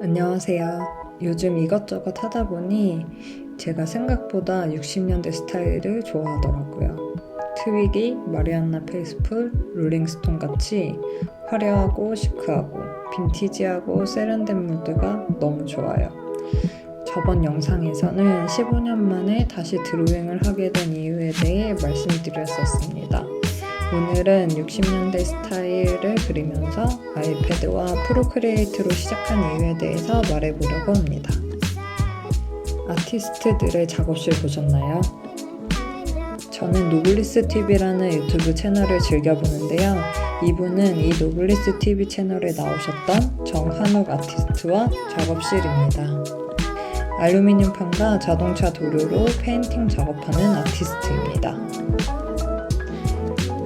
안녕하세요. 요즘 이것저것 하다 보니 제가 생각보다 60년대 스타일을 좋아하더라고요. 트위기, 마리안나 페이스풀, 롤링스톤 같이 화려하고 시크하고 빈티지하고 세련된 무드가 너무 좋아요. 저번 영상에서는 15년 만에 다시 드로잉을 하게 된 이유에 대해 말씀드렸었습니다. 오늘은 60년대 스타일을 그리면서 아이패드와 프로크리에이트로 시작한 이유에 대해서 말해보려고 합니다. 아티스트들의 작업실 보셨나요? 저는 노블리스TV라는 유튜브 채널을 즐겨보는데요. 이분은 이 노블리스TV 채널에 나오셨던 정한욱 아티스트와 작업실입니다. 알루미늄 판과 자동차 도료로 페인팅 작업하는 아티스트입니다.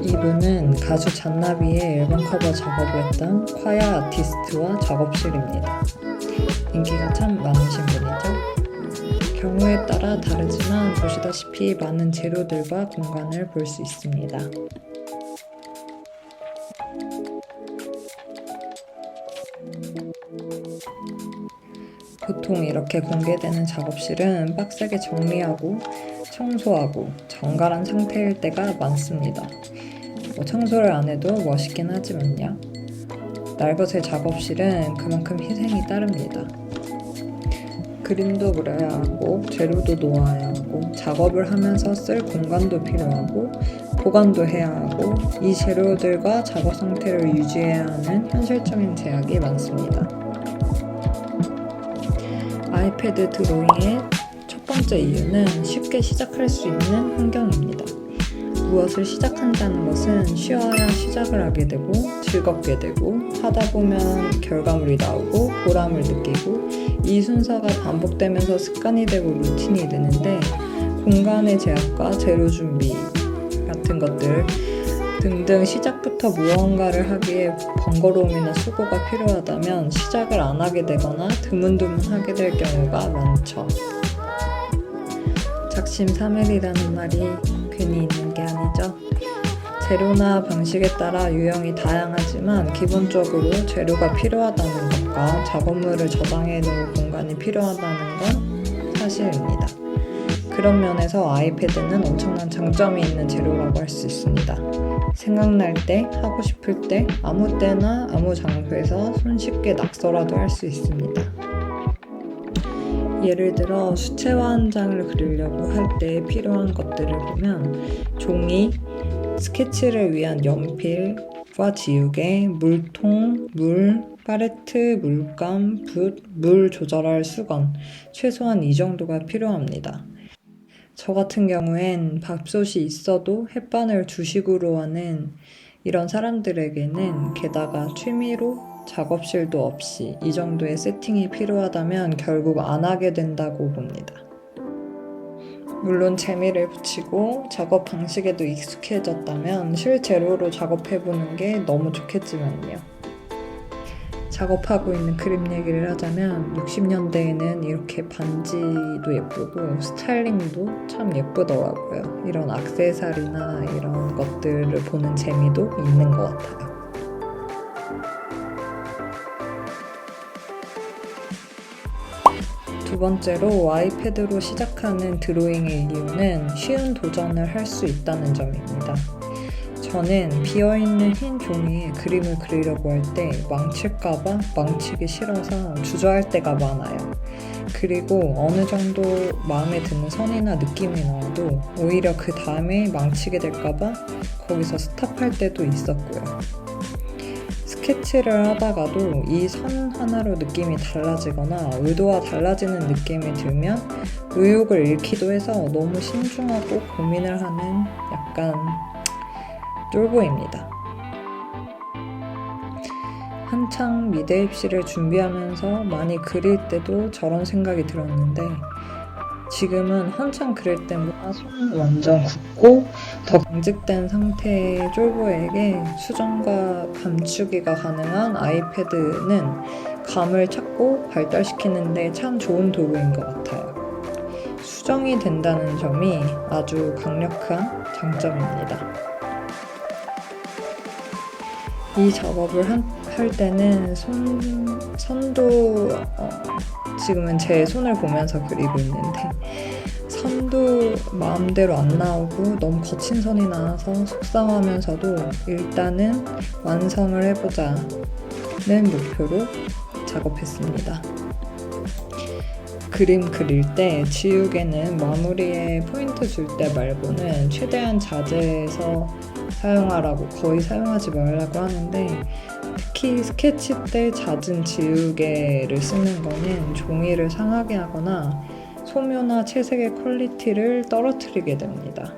이분은 가수 잔나비의 앨범 커버 작업을 했던 콰야 아티스트와 작업실입니다. 인기가 참 많으신 분이죠. 경우에 따라 다르지만 보시다시피 많은 재료들과 공간을 볼 수 있습니다. 보통 이렇게 공개되는 작업실은 빡세게 정리하고 청소하고 정갈한 상태일 때가 많습니다. 청소를 안 해도 멋있긴 하지만요. 날것의 작업실은 그만큼 희생이 따릅니다. 그림도 그려야 하고 재료도 놓아야 하고 작업을 하면서 쓸 공간도 필요하고 보관도 해야 하고 이 재료들과 작업 상태를 유지해야 하는 현실적인 제약이 많습니다. 아이패드 드로잉의 첫 번째 이유는 쉽게 시작할 수 있는 환경입니다. 무엇을 시작한다는 것은 쉬워야 시작을 하게 되고 즐겁게 되고 하다 보면 결과물이 나오고 보람을 느끼고 이 순서가 반복되면서 습관이 되고 루틴이 되는데 공간의 제약과 재료 준비 같은 것들 등등 시작부터 무언가를 하기에 번거로움이나 수고가 필요하다면 시작을 안 하게 되거나 드문드문하게 될 경우가 많죠. 작심삼일이라는 말이 괜히 있는 게 아니죠. 재료나 방식에 따라 유형이 다양하지만 기본적으로 재료가 필요하다는 것과 작업물을 저장해 놓을 공간이 필요하다는 건 사실입니다. 그런 면에서 아이패드는 엄청난 장점이 있는 재료라고 할 수 있습니다. 생각날 때, 하고 싶을 때, 아무 때나 아무 장소에서 손쉽게 낙서라도 할 수 있습니다. 예를 들어 수채화 한 장을 그리려고 할 때 필요한 것들을 보면 종이, 스케치를 위한 연필과 지우개, 물통, 물, 팔레트, 물감, 붓, 물 조절할 수건, 최소한 이 정도가 필요합니다. 저 같은 경우엔 밥솥이 있어도 햇반을 주식으로 하는 이런 사람들에게는 게다가 취미로 작업실도 없이 이 정도의 세팅이 필요하다면 결국 안 하게 된다고 봅니다. 물론 재미를 붙이고 작업 방식에도 익숙해졌다면 실제로로 작업해보는 게 너무 좋겠지만요. 작업하고 있는 그림 얘기를 하자면 60년대에는 이렇게 반지도 예쁘고 스타일링도 참 예쁘더라고요. 이런 액세서리나 이런 것들을 보는 재미도 있는 것 같아요. 두 번째로 아이패드로 시작하는 드로잉의 이유는 쉬운 도전을 할 수 있다는 점입니다. 저는 비어있는 흰 종이에 그림을 그리려고 할 때 망칠까봐 망치기 싫어서 주저할 때가 많아요. 그리고 어느 정도 마음에 드는 선이나 느낌이 나와도 오히려 그 다음에 망치게 될까봐 거기서 스탑할 때도 있었고요. 스케치를 하다가도 이 선 하나로 느낌이 달라지거나 의도와 달라지는 느낌이 들면 의욕을 잃기도 해서 너무 신중하고 고민을 하는 약간 쫄보입니다. 한창 미대 입시를 준비하면서 많이 그릴 때도 저런 생각이 들었는데 지금은 한창 그릴 때보다 손 완전 굳고 더 경직된 상태의 쫄보에게 수정과 감추기가 가능한 아이패드는 감을 찾고 발달시키는데 참 좋은 도구인 것 같아요. 수정이 된다는 점이 아주 강력한 장점입니다. 이 작업을 작업할 때는 선도 지금은 제 손을 보면서 그리고 있는데 선도 마음대로 안 나오고 너무 거친 선이 나와서 속상하면서도 일단은 완성을 해보자는 목표로 작업했습니다. 그림 그릴 때 지우개는 마무리에 포인트 줄 때 말고는 최대한 자제해서 사용하라고, 거의 사용하지 말라고 하는데, 특히 스케치 때 잦은 지우개를 쓰는 거는 종이를 상하게 하거나 소묘나 채색의 퀄리티를 떨어뜨리게 됩니다.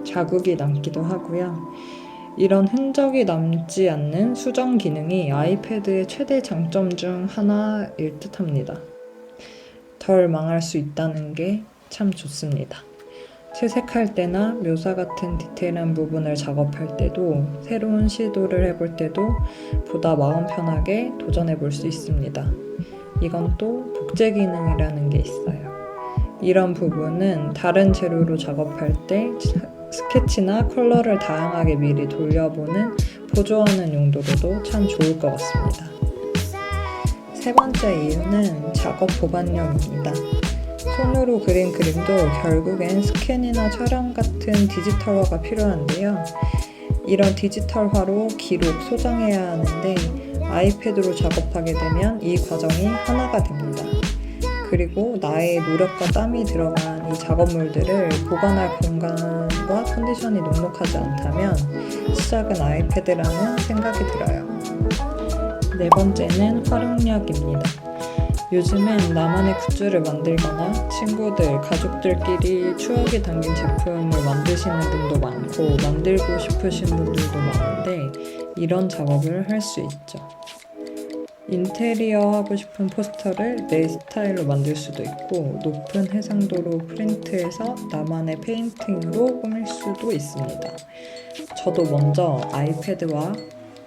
자국이 남기도 하고요. 이런 흔적이 남지 않는 수정 기능이 아이패드의 최대 장점 중 하나일 듯합니다. 덜 망할 수 있다는 게 참 좋습니다. 채색할 때나 묘사 같은 디테일한 부분을 작업할 때도, 새로운 시도를 해볼 때도 보다 마음 편하게 도전해 볼 수 있습니다. 이건 또 복제 기능이라는 게 있어요. 이런 부분은 다른 재료로 작업할 때 스케치나 컬러를 다양하게 미리 돌려보는 보조하는 용도로도 참 좋을 것 같습니다. 세 번째 이유는 작업 보관력입니다. 손으로 그린 그림도 결국엔 스캔이나 촬영 같은 디지털화가 필요한데요. 이런 디지털화로 기록, 소장해야 하는데 아이패드로 작업하게 되면 이 과정이 하나가 됩니다. 그리고 나의 노력과 땀이 들어간 이 작업물들을 보관할 공간과 컨디션이 넉넉하지 않다면 시작은 아이패드라는 생각이 들어요. 네 번째는 활용력입니다. 요즘엔 나만의 굿즈를 만들거나 친구들, 가족들끼리 추억이 담긴 제품을 만드시는 분도 많고 만들고 싶으신 분들도 많은데 이런 작업을 할 수 있죠. 인테리어 하고 싶은 포스터를 내 스타일로 만들 수도 있고 높은 해상도로 프린트해서 나만의 페인팅으로 꾸밀 수도 있습니다. 저도 먼저 아이패드와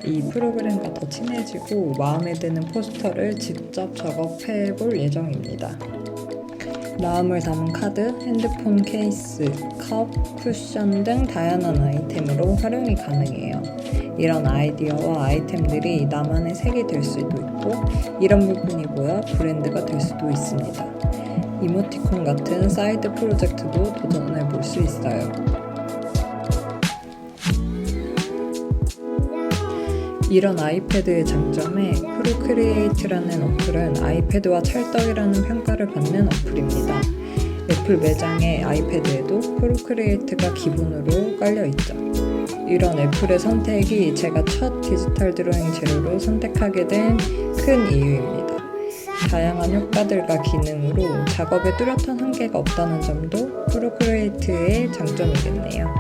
이 프로그램과 더 친해지고 마음에 드는 포스터를 직접 작업해 볼 예정입니다. 마음을 담은 카드, 핸드폰 케이스, 컵, 쿠션 등 다양한 아이템으로 활용이 가능해요. 이런 아이디어와 아이템들이 나만의 색이 될 수도 있고 이런 부분이 모여 브랜드가 될 수도 있습니다. 이모티콘 같은 사이드 프로젝트도 도전해 볼 수 있어요. 이런 아이패드의 장점에 프로크리에이트라는 어플은 아이패드와 찰떡이라는 평가를 받는 어플입니다. 애플 매장의 아이패드에도 프로크리에이트가 기본으로 깔려있죠. 이런 애플의 선택이 제가 첫 디지털 드로잉 재료로 선택하게 된 큰 이유입니다. 다양한 효과들과 기능으로 작업에 뚜렷한 한계가 없다는 점도 프로크리에이트의 장점이겠네요.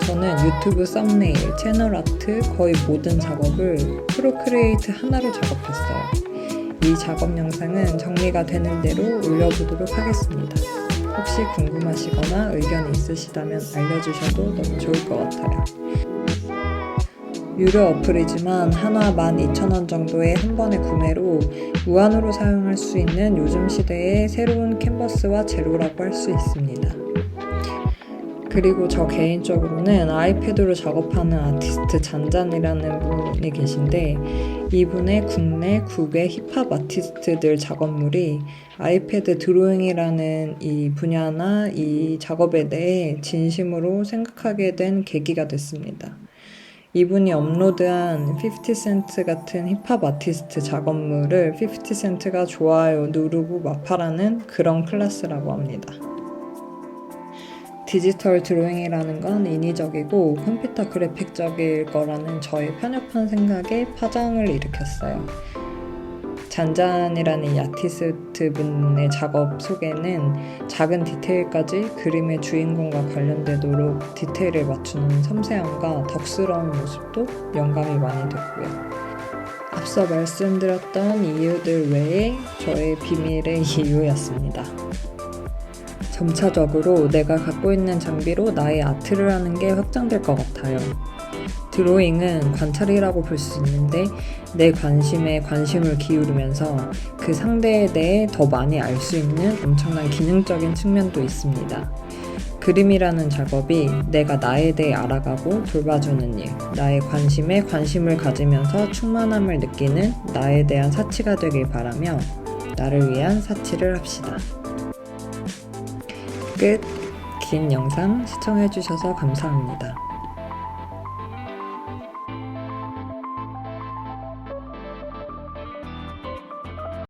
저는 유튜브 썸네일, 채널 아트 거의 모든 작업을 프로크리에이트 하나로 작업했어요. 이 작업 영상은 정리가 되는 대로 올려보도록 하겠습니다. 혹시 궁금하시거나 의견이 있으시다면 알려주셔도 너무 좋을 것 같아요. 유료 어플이지만 하나 12,000원 정도의 한 번의 구매로 무한으로 사용할 수 있는 요즘 시대의 새로운 캔버스와 재료라고 할 수 있습니다. 그리고 저 개인적으로는 아이패드로 작업하는 아티스트 잔잔이라는 분이 계신데 이분의 국내 9개 힙합 아티스트들 작업물이 아이패드 드로잉이라는 이 분야나 이 작업에 대해 진심으로 생각하게 된 계기가 됐습니다. 이분이 업로드한 50센트 같은 힙합 아티스트 작업물을 50센트가 좋아요 누르고 마파라는 그런 클래스라고 합니다. 디지털 드로잉이라는 건 인위적이고 컴퓨터 그래픽적일 거라는 저의 편협한 생각에 파장을 일으켰어요. 잔잔이라는 이 아티스트 분의 작업 속에는 작은 디테일까지 그림의 주인공과 관련되도록 디테일을 맞추는 섬세함과 덕스러운 모습도 영감이 많이 됐고요. 앞서 말씀드렸던 이유들 외에 저의 비밀의 이유였습니다. 점차적으로 내가 갖고 있는 장비로 나의 아트를 하는 게 확장될 것 같아요. 드로잉은 관찰이라고 볼 수 있는데 내 관심에 관심을 기울이면서 그 상대에 대해 더 많이 알 수 있는 엄청난 기능적인 측면도 있습니다. 그림이라는 작업이 내가 나에 대해 알아가고 돌봐주는 일, 나의 관심에 관심을 가지면서 충만함을 느끼는 나에 대한 사치가 되길 바라며 나를 위한 사치를 합시다. 끝. 긴 영상 시청해주셔서 감사합니다.